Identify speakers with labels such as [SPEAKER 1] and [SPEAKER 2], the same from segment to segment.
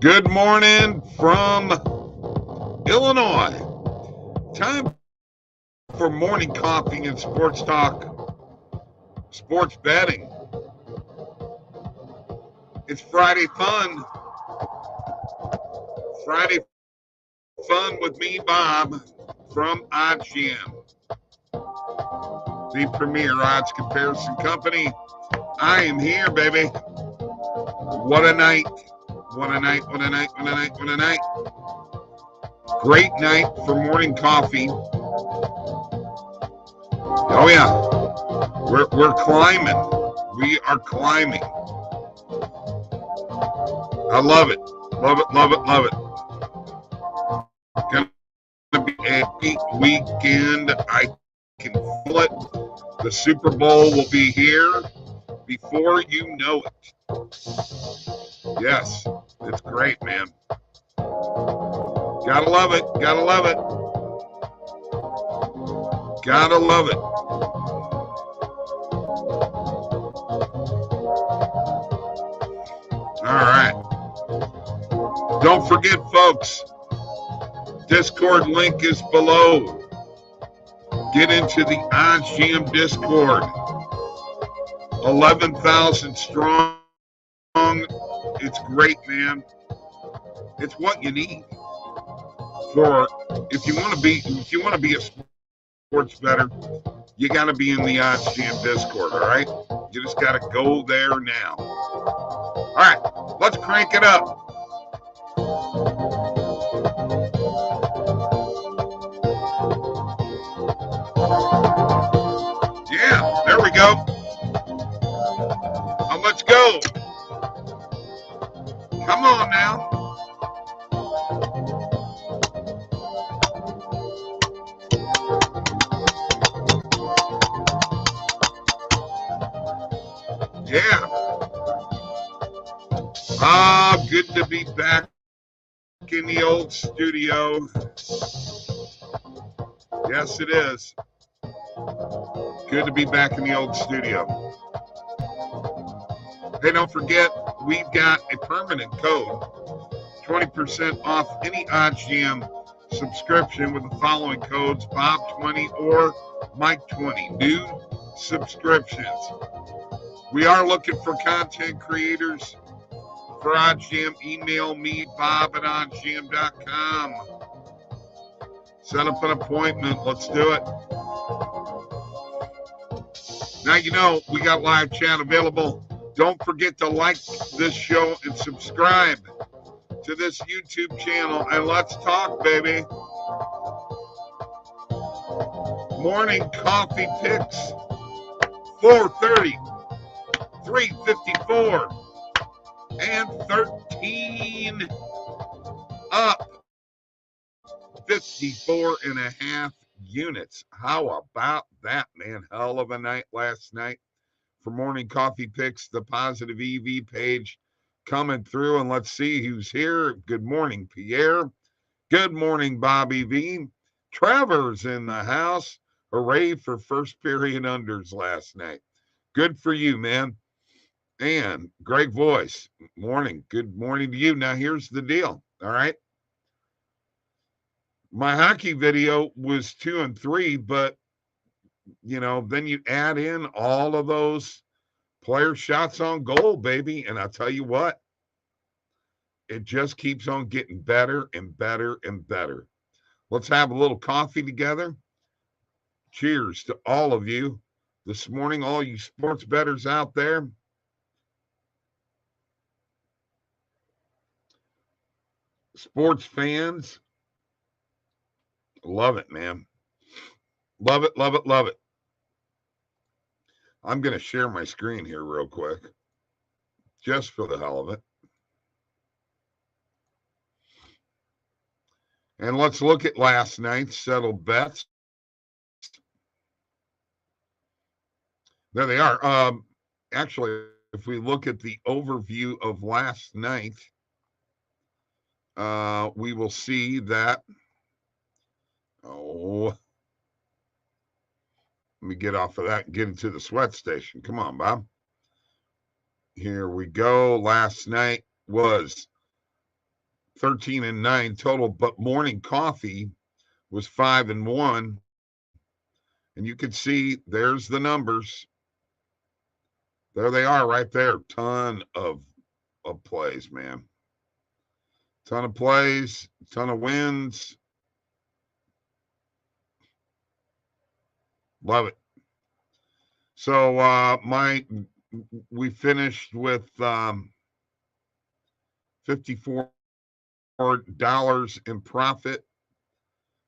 [SPEAKER 1] Good morning from Illinois. Time for morning coffee and sports talk, sports betting. It's Friday fun. Friday fun with me, Bob, from oddsjam, the premier odds comparison company. I am here, baby. What a night. What a night, what a night, what a night, what a night. Great night for morning coffee. Oh, yeah. We're climbing. We are climbing. I love it. Love it, love it, love it. Gonna be a big weekend. I can feel it. The Super Bowl will be here before you know it. Yes, it's great, man. Gotta love it. Gotta love it. Gotta love it. All right. Don't forget, folks, Discord link is below. Get into the oddsjam Discord. 11,000 strong. It's great, man. It's what you need for if you want to be a sports bettor. You got to be in the oddsjam Discord. All right, you just got to go there now. All right, let's crank it up. Yeah, there we go. Let's go. Come on now. Yeah. Good to be back in the old studio. Yes, it is. Good to be back in the old studio. Hey, don't forget, we've got a permanent code. 20% off any oddsjam subscription with the following codes, Bob20 or Mike20. New subscriptions. We are looking for content creators for oddsjam. Email me, bob@oddsjam.com. Set up an appointment. Let's do it. Now, you know, we got live chat available. Don't forget to like this show and subscribe to this YouTube channel. And let's talk, baby. Morning coffee picks. 4:30, 3:54, and 13 up. 54.5 units. How about that, man? Hell of a night last night for morning coffee picks. The positive EV page coming through, and let's see who's here. Good morning, Pierre. Good morning, Bobby V. Trevor's in the house. Hooray for first period unders last night. Good for you, man. And Greg Voice, morning. Good morning to you. Now, here's the deal, all right? My hockey video was 2 and 3, but, you know, then you add in all of those player shots on goal, baby. And I'll tell you what, it just keeps on getting better and better and better. Let's have a little coffee together. Cheers to all of you this morning, all you sports bettors out there. Sports fans. Love it, man. Love it, love it, love it. I'm going to share my screen here real quick, just for the hell of it. And let's look at last night's settled bets. There they are. Actually, if we look at the overview of last night, we will see that. Oh, let me get off of that and get into the sweat station. Come on, Bob. Here we go. Last night was 13-9 total, but morning coffee was 5-1. And you can see there's the numbers. There they are right there. Ton of plays, man. Ton of plays, ton of wins. Love it. So we finished with $54 in profit.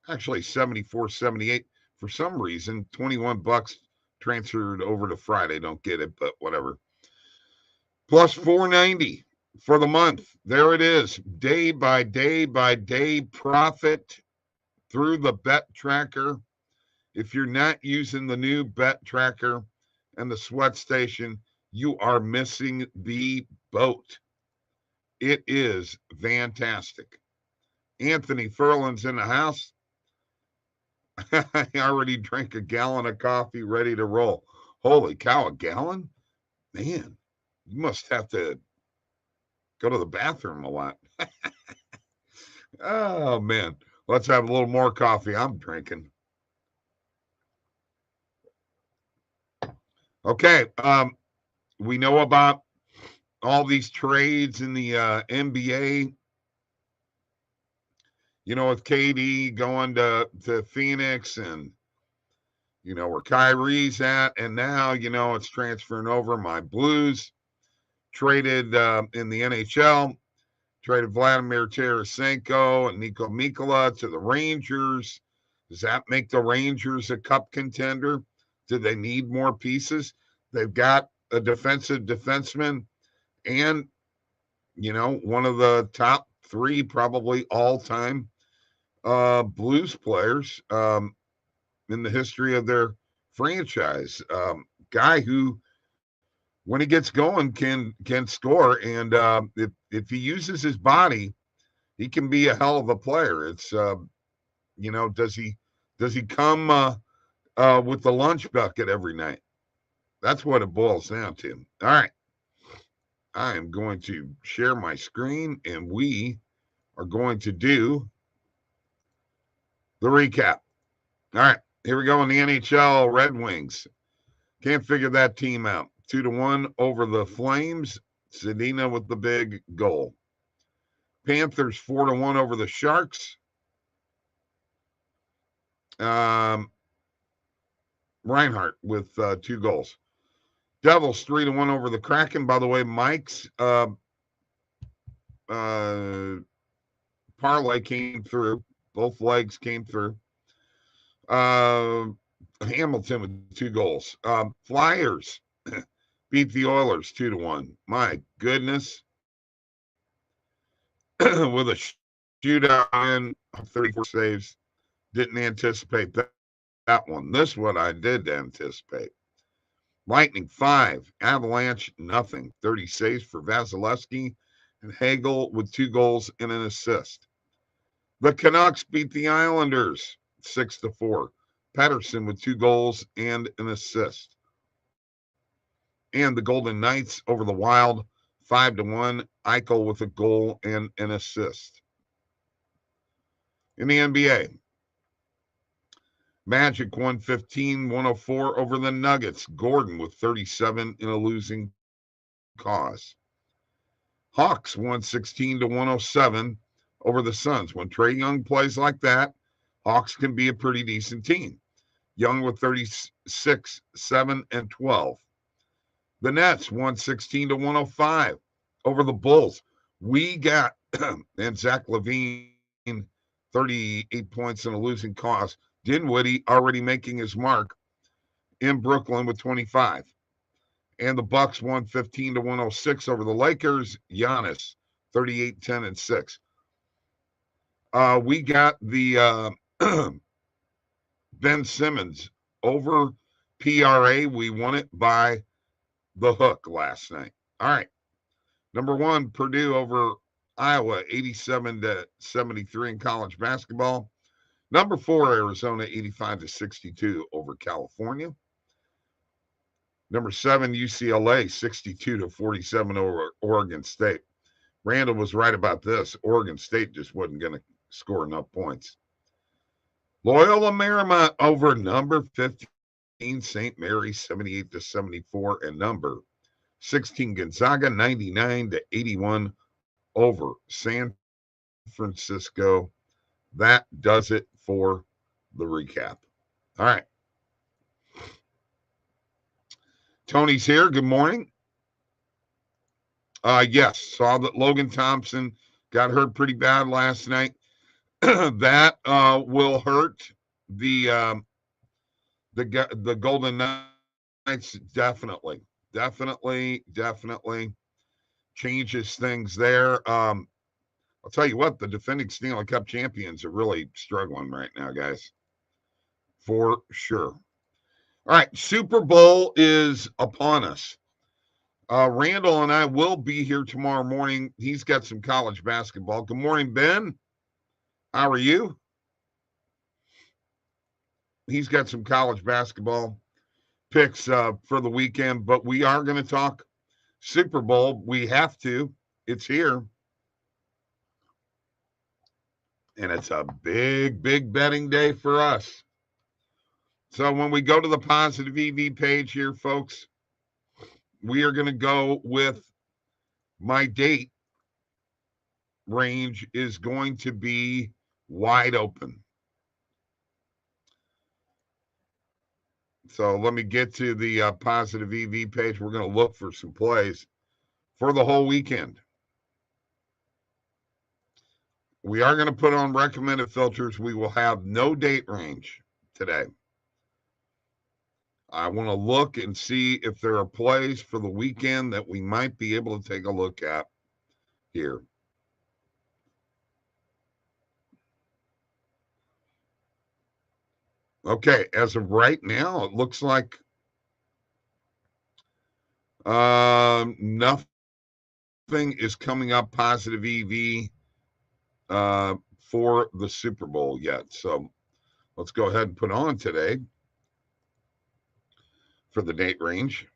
[SPEAKER 1] Actually, 74.78. For some reason, 21 bucks transferred over to Friday. Don't get it, but whatever. Plus 490 for the month. There it is. Day by day by day profit through the bet tracker. If you're not using the new bet tracker and the sweat station, you are missing the boat. It is fantastic. Anthony Furlan's in the house. I already drank a gallon of coffee ready to roll. Holy cow, a gallon? Man, you must have to go to the bathroom a lot. Oh, man. Let's have a little more coffee. I'm drinking. Okay. We know about all these trades in the NBA. You know, with KD going to Phoenix and, you know, where Kyrie's at. And now, you know, it's transferring over. My Blues traded in the NHL, traded Vladimir Tarasenko and Niko Mikkola to the Rangers. Does that make the Rangers a cup contender? Do they need more pieces? They've got a defensive defenseman and, you know, one of the top three probably all-time Blues players in the history of their franchise. Guy who, when he gets going, can score, and if he uses his body, he can be a hell of a player. It's you know, does he come with the lunch bucket every night? That's what it boils down to. All right, I am going to share my screen, and we are going to do the recap. All right, here we go in the NHL. Red Wings. Can't figure that team out. 2-1 over the Flames. Zadina with the big goal. Panthers 4-1 over the Sharks. Reinhart with 2 goals. Devils 3-1 over the Kraken. By the way, Mike's parlay came through. Both legs came through. Hamilton with 2 goals. Flyers beat the Oilers 2-1. My goodness. With a shootout in 34 saves. Didn't anticipate that one. This one I did anticipate. Lightning 5. Avalanche nothing. 30 saves for Vasilevsky and Hagel with 2 goals and an assist. The Canucks beat the Islanders 6-4. Pettersson with 2 goals and an assist. And the Golden Knights over the Wild 5-1. Eichel with a goal and an assist. In the NBA, Magic 115-104 over the Nuggets. Gordon with 37 in a losing cause. Hawks 116-107 over the Suns. When Trae Young plays like that, Hawks can be a pretty decent team. Young with 36, 7, and 12. The Nets 116-105 over the Bulls. We got, and Zach LaVine, 38 points in a losing cause. Dinwiddie already making his mark in Brooklyn with 25. And the Bucks 115-106 over the Lakers. Giannis 38, 10, and 6. We got the Ben Simmons over PRA. We won it by the hook last night. All right. Number 1, Purdue over Iowa, 87-73 in college basketball. Number 4, Arizona, 85-62 over California. Number 7, UCLA, 62-47 over Oregon State. Randall was right about this. Oregon State just wasn't going to score enough points. Loyola Marymount over number 15, St. Mary's 78-74, and number 16, Gonzaga 99-81 over San Francisco. That does it for the recap. All right. Tony's here. Good morning. Yes, saw that Logan Thompson got hurt pretty bad last night. That will hurt the Golden Knights. Definitely changes things there. I'll tell you what, the defending Stanley Cup champions are really struggling right now, guys, for sure. All right, Super Bowl is upon us. Randall and I will be here tomorrow morning. He's got some college basketball. Good morning, Ben. How are you? He's got some college basketball picks for the weekend, but we are going to talk Super Bowl. We have to. It's here. And it's a big betting day for us. So when we go to the positive EV page here, folks, we are going to go with my date range is going to be wide open. So let me get to the positive EV page. We're going to look for some plays for the whole weekend. We are going to put on recommended filters. We will have no date range today. I want to look and see if there are plays for the weekend that we might be able to take a look at here. Okay, as of right now, it looks like nothing is coming up positive EV for the Super Bowl yet. So let's go ahead and put on today for the date range.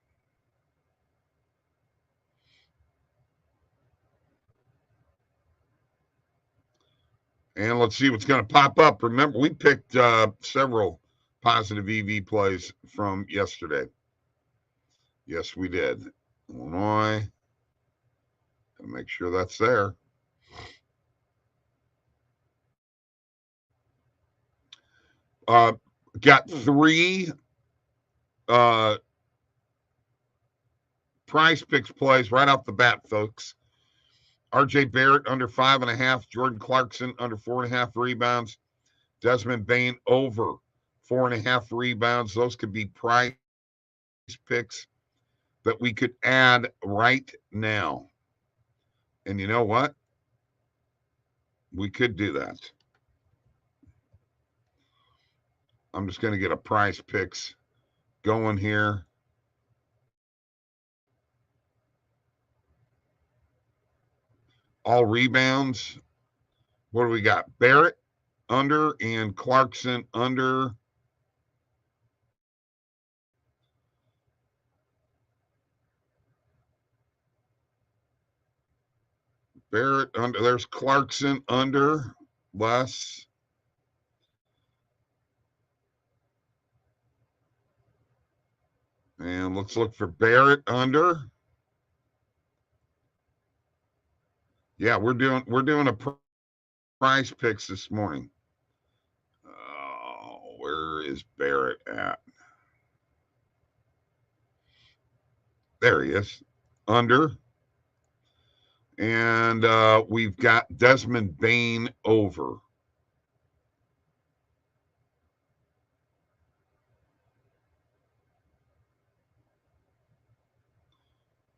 [SPEAKER 1] And let's see what's going to pop up. Remember, we picked several positive EV plays from yesterday. Yes, we did. Illinois. Gotta make sure that's there. Got three price picks plays right off the bat, folks. RJ Barrett under 5.5, Jordan Clarkson under 4.5 rebounds, Desmond Bain over 4.5 rebounds. Those could be price picks that we could add right now. And you know what? We could do that. I'm just going to get a price picks going here. All rebounds. What do we got? Barrett under and Clarkson under. Barrett under. There's Clarkson under. Less. And let's look for Barrett under. Yeah, we're doing a price picks this morning. Where is Barrett at? There he is. Under. And we've got Desmond Bain over.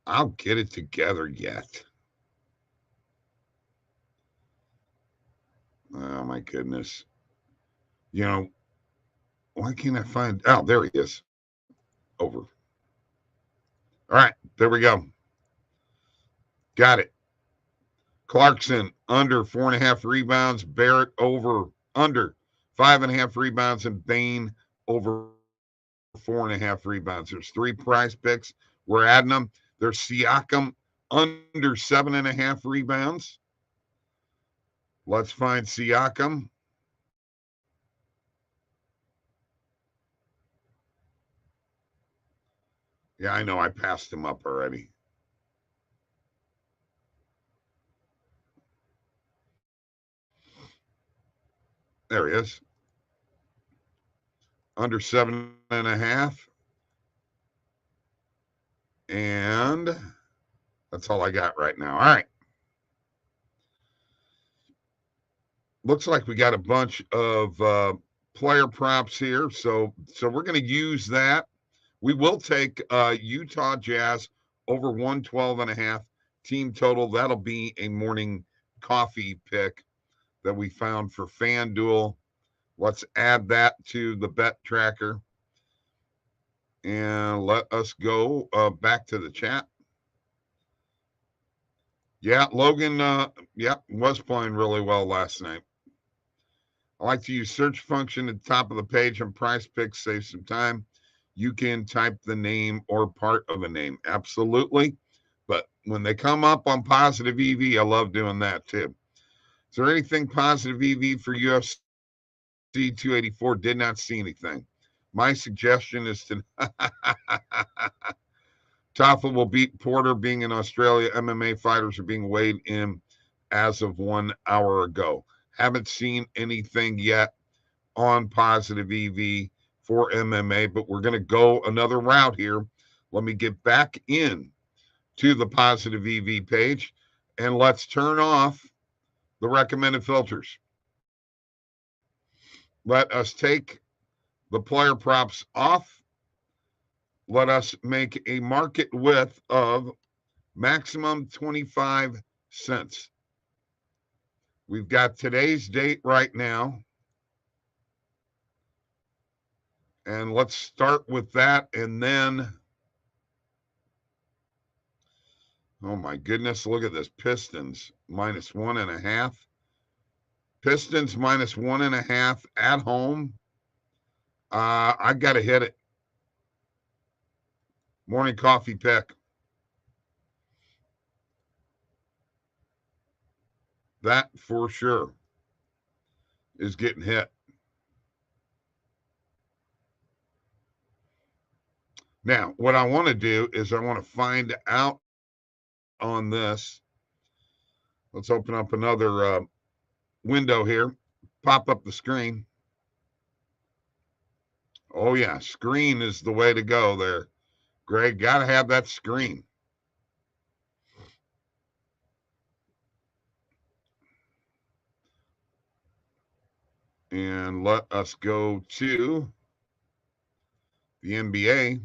[SPEAKER 1] I'll get it together yet. Oh, my goodness. You know, why can't I find... Oh, there he is. Over. All right, there we go. Got it. Clarkson under 4.5 rebounds. Barrett over under 5.5 rebounds. And Bain over 4.5 rebounds. There's three prize picks. We're adding them. There's Siakam under 7.5 rebounds. Let's find Siakam. Yeah, I know I passed him up already. There he is. Under 7.5. And that's all I got right now. All right. Looks like we got a bunch of player props here. So we're going to use that. We will take Utah Jazz over 112.5 team total. That'll be a morning coffee pick that we found for FanDuel. Let's add that to the bet tracker. And let us go back to the chat. Yeah, Logan, was playing really well last night. I like to use search function at the top of the page on Price Picks, save some time. You can type the name or part of a name. Absolutely. But when they come up on positive EV, I love doing that too. Is there anything positive EV for UFC 284? Did not see anything. My suggestion is to Tafel will beat Porter. Being in Australia, MMA fighters are being weighed in as of 1 hour ago. Haven't seen anything yet on positive EV for MMA, but we're going to go another route here. Let me get back in to the positive EV page and let's turn off the recommended filters. Let us take the player props off. Let us make a market width of maximum 25 cents. We've got today's date right now. And let's start with that. And then, oh my goodness, look at this. Pistons minus 1.5. Pistons minus 1.5 at home. I got to hit it. Morning coffee pick. That for sure is getting hit. Now, what I want to do is I want to find out on this. Let's open up another window here. Pop up the screen. Oh, yeah. Screen is the way to go there. Greg, got to have that screen. And let us go to the NBA.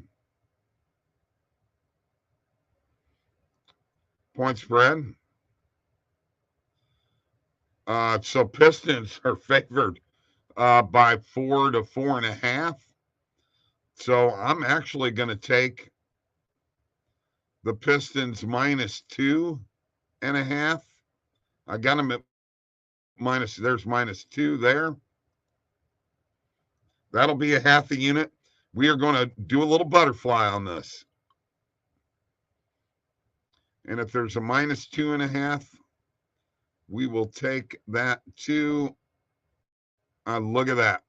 [SPEAKER 1] Point spread. So Pistons are favored by 4 to 4.5. So I'm actually going to take the Pistons minus 2.5. I got them at minus, there's minus 2 there. That'll be a half a unit. We are going to do a little butterfly on this. And if there's a minus 2.5, we will take that too. Look at that.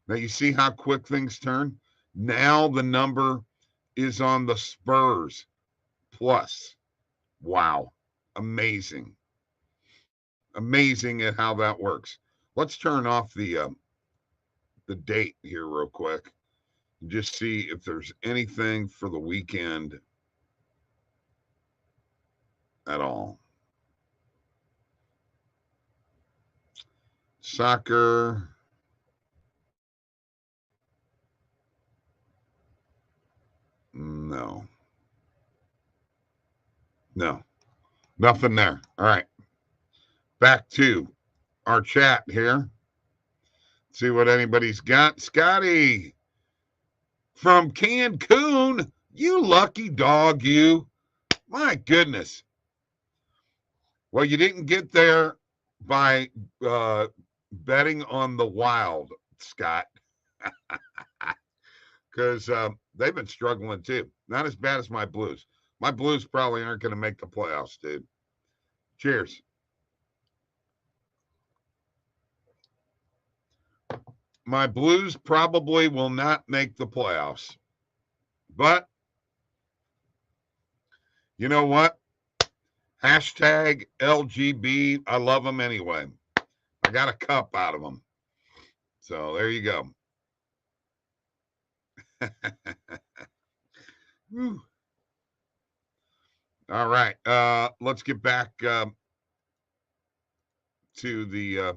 [SPEAKER 1] Now you see how quick things turn? Now the number is on the Spurs plus. Wow. Amazing. Amazing at how that works. Let's turn off the date here real quick and just see if there's anything for the weekend at all. Soccer. No. Nothing there. All right. Back to our chat here. See what anybody's got. Scotty from Cancun. You lucky dog, you. My goodness. Well, you didn't get there by betting on the Wild, Scott, because they've been struggling too. Not as bad as my Blues. My Blues probably aren't going to make the playoffs, dude. Cheers. My Blues probably will not make the playoffs. But you know what? Hashtag LGB. I love them anyway. I got a cup out of them. So there you go. All right. Let's get back to the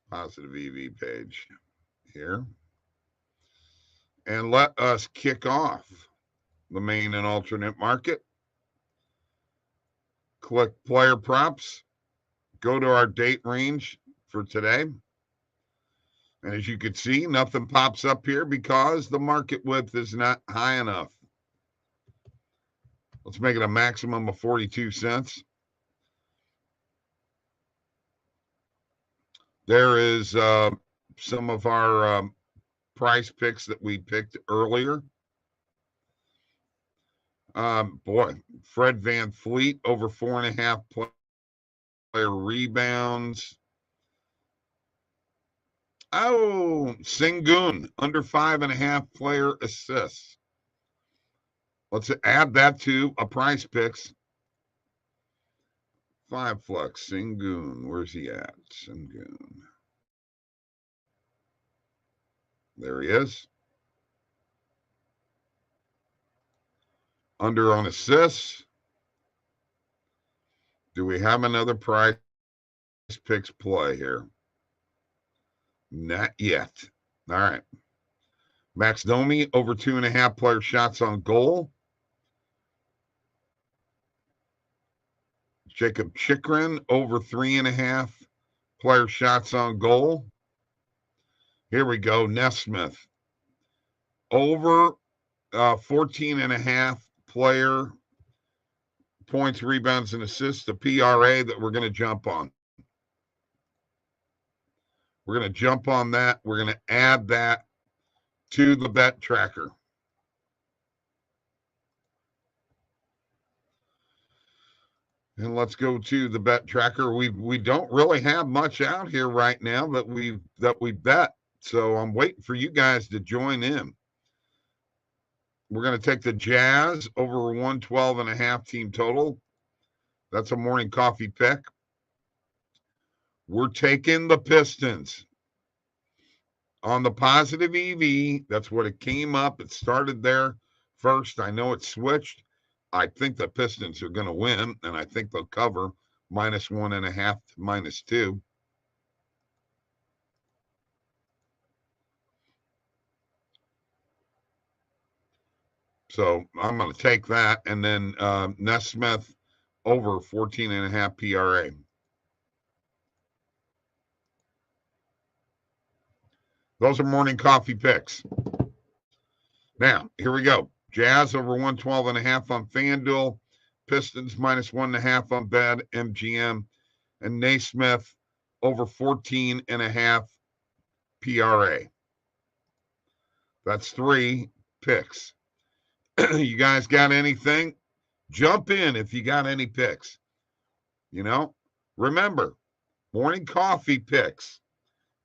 [SPEAKER 1] positive EV page here. And let us kick off the main and alternate market. Click player props. Go to our date range for today. And as you can see, nothing pops up here because the market width is not high enough. Let's make it a maximum of 42 cents. There is some of our price picks that we picked earlier. Boy, Fred VanVleet over 4.5 player rebounds. Oh, Sengun under 5.5 player assists. Let's add that to a price picks. 5 flex, Sengun. Where's he at? Sengun. There he is. Under on assists. Do we have another price picks play here? Not yet. All right. Max Domi over 2.5 player shots on goal. Jacob Chikrin over 3.5 player shots on goal. Here we go. Nesmith over 14.5 player points, rebounds, and assists. The PRA that we're going to jump on. We're going to jump on that. We're going to add that to the bet tracker. And let's go to the bet tracker. We don't really have much out here right now that we bet. So I'm waiting for you guys to join in. We're going to take the Jazz over 112.5 team total. That's a morning coffee pick. We're taking the Pistons on the positive EV. That's what it came up. It started there first. I know it switched. I think the Pistons are going to win, and I think they'll cover -1.5 to -2. So I'm going to take that, and then Nesmith over 14.5 PRA. Those are morning coffee picks. Now, here we go. Jazz over 112.5 on FanDuel. Pistons -1.5 on Bet MGM. And Naismith over 14.5 PRA. That's 3 picks. You guys got anything? Jump in if you got any picks. You know, remember, morning coffee picks.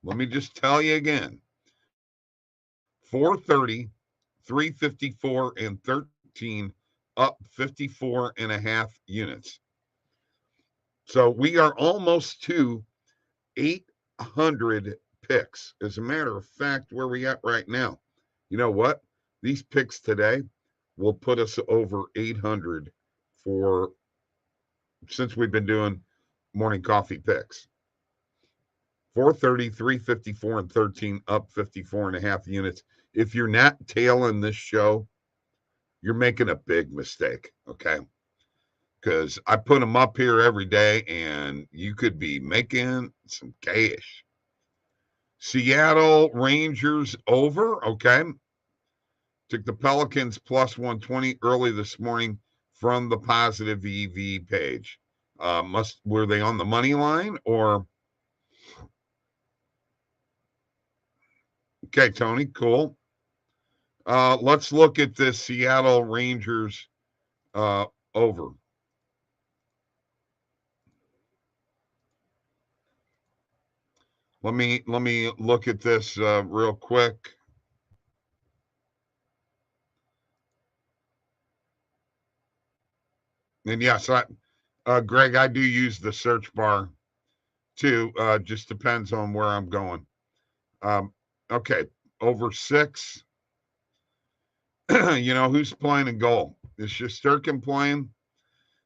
[SPEAKER 1] Let me just tell you again. 430, 354, and 13 up 54.5 units. So we are almost to 800 picks. As a matter of fact, where we at right now? You know what? These picks today will put us over 800 since we've been doing morning coffee picks. 430, 354, and 13 up 54.5 units. If you're not tailing this show, you're making a big mistake, okay? Because I put them up here every day, and you could be making some cash. Seattle Rangers over, okay? Took the Pelicans +120 early this morning from the positive EV page. Were they on the money line or? Okay, Tony, cool. Let's look at this Seattle Rangers over. Let me look at this real quick. And yes, Greg, I do use the search bar too. Just depends on where I'm going. Okay, over 6. You know, who's playing in goal? Is Shesterkin playing?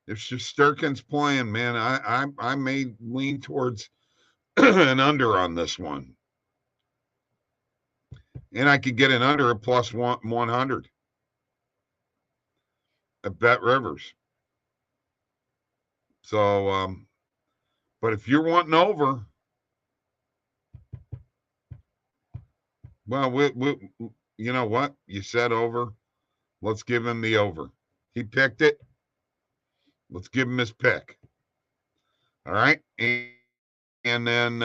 [SPEAKER 1] If Shesterkin's playing, man, I may lean towards an under on this one. And I could get an under at plus 100 at Bet Rivers. So, but if you're wanting over, well, you know what? You said over. Let's give him the over. He picked it. Let's give him his pick. All right. And then,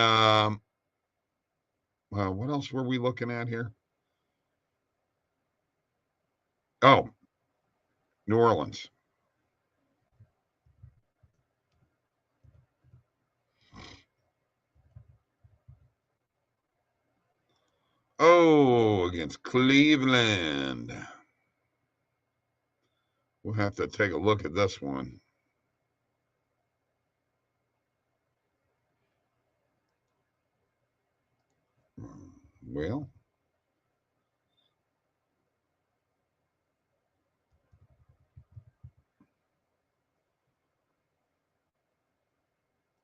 [SPEAKER 1] what else were we looking at here? Oh, New Orleans. Oh, against Cleveland. We'll have to take a look at this one. Well,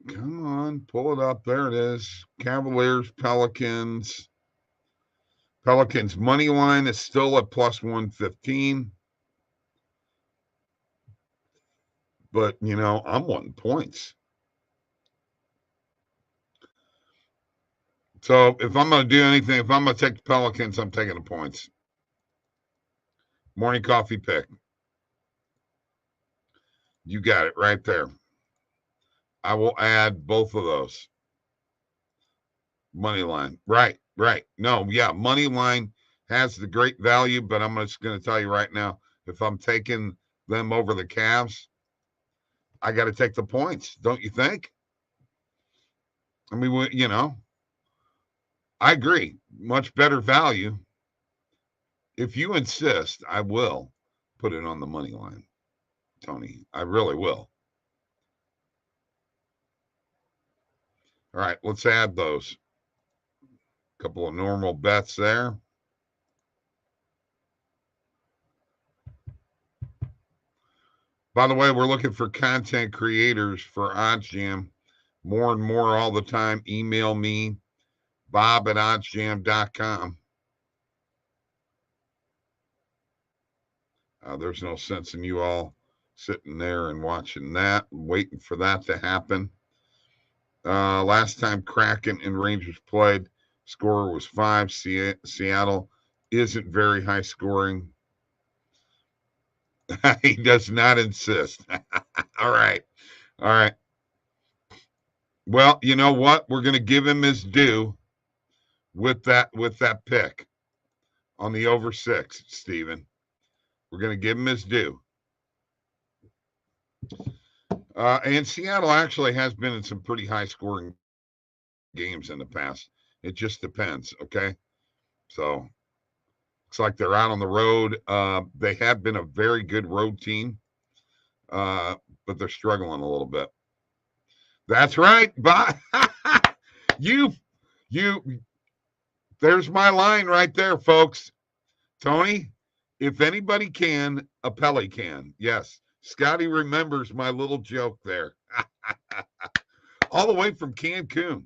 [SPEAKER 1] come on, pull it up. There it is. Cavaliers, Pelicans. Pelicans money line is still at plus 115. But, you know, I'm wanting points. So if I'm going to do anything, if I'm going to take the Pelicans, I'm taking the points. Morning coffee pick. You got it right there. I will add both of those. Money line. Right. No, yeah, money line has the great value, but I'm just going to tell you right now, if I'm taking them over the Cavs, I got to take the points, don't you think? I mean, you know, I agree. Much better value. If you insist, I will put it on the money line, Tony. I really will. All right, let's add those. A couple of normal bets there. By the way, we're looking for content creators for oddsjam. More and more all the time. Email me, bob@oddsjam.com. There's no sense in you all sitting there and watching that, waiting for that to happen. Last time Kraken and Rangers played, score was 5. Seattle isn't very high scoring. He does not insist. All right. Well, you know what? We're going to give him his due with that pick on the over 6, Stephen. We're going to give him his due. And Seattle actually has been in some pretty high scoring games in the past. It just depends. Okay. So looks like they're out on the road. They have been a very good road team, but they're struggling a little bit. That's right. But you, there's my line right there, folks. Tony, if anybody can, a Pele can. Yes. Scotty remembers my little joke there. All the way from Cancun.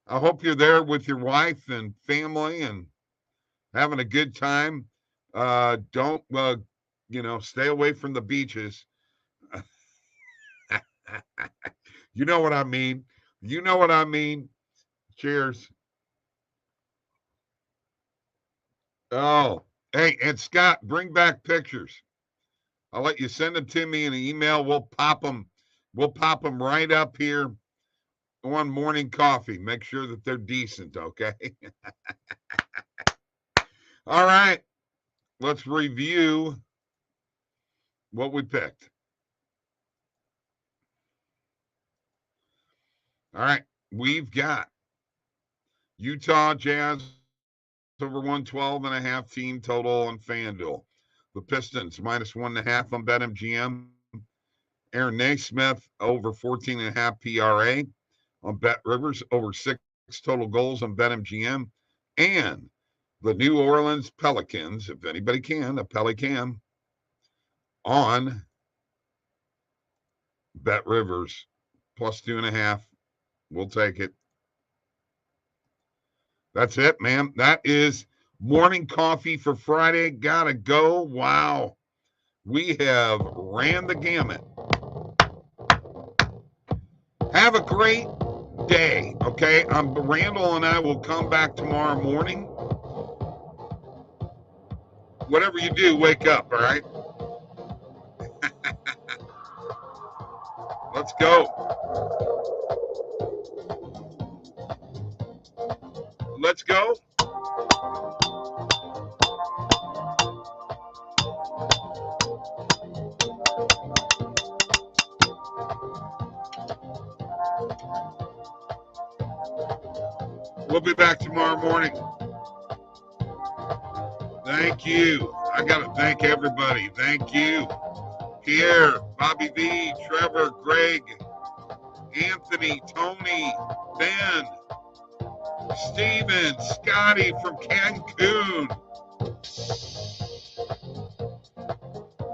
[SPEAKER 1] I hope you're there with your wife and family and having a good time. Don't, stay away from the beaches. You know what I mean? Cheers. Oh, hey, and Scott, bring back pictures. I'll let you send them to me in an email. We'll pop them right up here on morning coffee. Make sure that they're decent, okay? All right. Let's review what we picked. All right. We've got Utah Jazz over 112.5 team total on FanDuel. The Pistons minus 1.5 on BetMGM. Aaron Naismith over 14.5 PRA on Bet Rivers, over 6 total goals on BetMGM. And the New Orleans Pelicans, if anybody can, a Pelican, on Bet Rivers, plus 2.5. We'll take it. That's it, man. That is morning coffee for Friday. Gotta go. Wow. We have ran the gamut. Have a great day, okay? Randall and I will come back tomorrow morning. Whatever you do, wake up, all right? Let's go. Let's go. We'll be back tomorrow morning. Thank you. I got to thank everybody. Thank you. Pierre, Bobby V, Trevor, Greg, Anthony, Tony, Ben, Steven, Scotty from Cancun.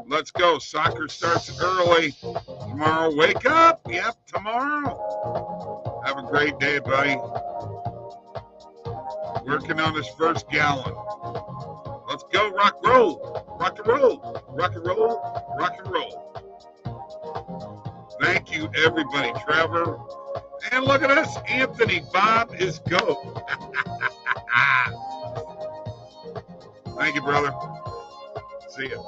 [SPEAKER 1] Let's go. Soccer starts early. Tomorrow, wake up. Yep, tomorrow. Have a great day, buddy. Working on his first gallon. Let's go, rock, roll. Rock and roll. Rock and roll. Rock and roll. Thank you, everybody. Trevor. And look at us. Anthony. Bob is go. Thank you, brother. See ya.